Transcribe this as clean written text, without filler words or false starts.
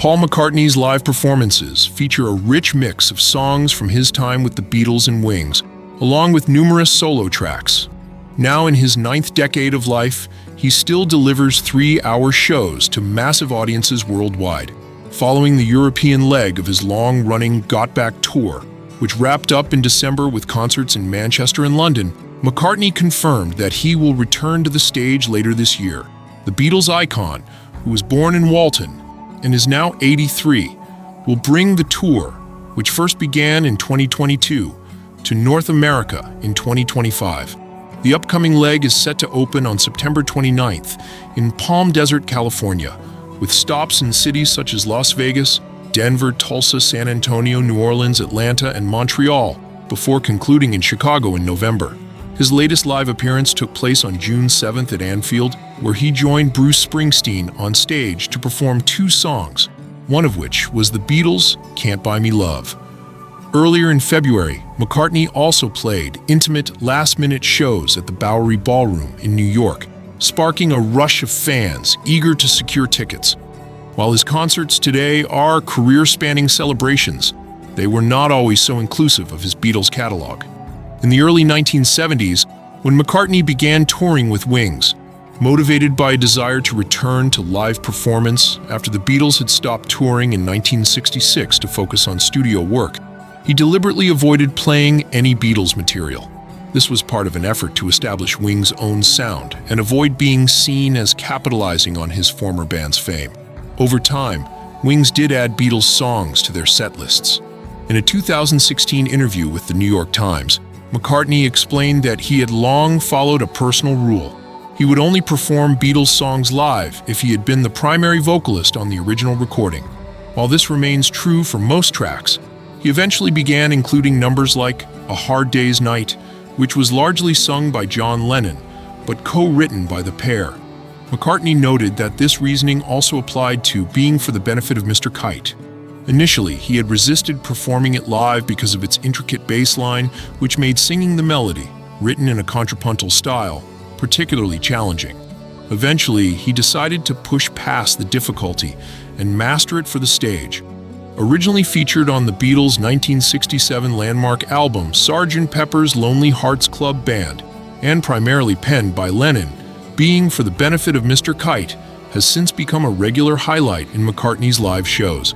Paul McCartney's live performances feature a rich mix of songs from his time with the Beatles and Wings, along with numerous solo tracks. Now in his 9th decade of life, he still delivers 3-hour shows to massive audiences worldwide. Following the European leg of his long-running Got Back tour, which wrapped up in December with concerts in Manchester and London, McCartney confirmed that he will return to the stage later this year. The Beatles icon, who was born in Walton and is now 83, will bring the tour, which first began in 2022, to North America in 2025. The upcoming leg is set to open on September 29th in Palm Desert, California, with stops in cities such as Las Vegas, Denver, Tulsa, San Antonio, New Orleans, Atlanta, and Montreal, before concluding in Chicago in November. His latest live appearance took place on June 7th at Anfield, where he joined Bruce Springsteen on stage to perform 2 songs, one of which was the Beatles' Can't Buy Me Love. Earlier in February, McCartney also played intimate, last-minute shows at the Bowery Ballroom in New York, sparking a rush of fans eager to secure tickets. While his concerts today are career-spanning celebrations, they were not always so inclusive of his Beatles catalog. In the early 1970s, when McCartney began touring with Wings, motivated by a desire to return to live performance after the Beatles had stopped touring in 1966 to focus on studio work, he deliberately avoided playing any Beatles material. This was part of an effort to establish Wings' own sound and avoid being seen as capitalizing on his former band's fame. Over time, Wings did add Beatles songs to their set lists. In a 2016 interview with the New York Times, McCartney explained that he had long followed a personal rule. He would only perform Beatles songs live if he had been the primary vocalist on the original recording. While this remains true for most tracks, he eventually began including numbers like A Hard Day's Night, which was largely sung by John Lennon, but co-written by the pair. McCartney noted that this reasoning also applied to Being for the Benefit of Mr. Kite. Initially, he had resisted performing it live because of its intricate bass line, which made singing the melody, written in a contrapuntal style, particularly challenging. Eventually, he decided to push past the difficulty and master it for the stage. Originally featured on the Beatles' 1967 landmark album Sgt. Pepper's Lonely Hearts Club Band, and primarily penned by Lennon, Being for the Benefit of Mr. Kite has since become a regular highlight in McCartney's live shows.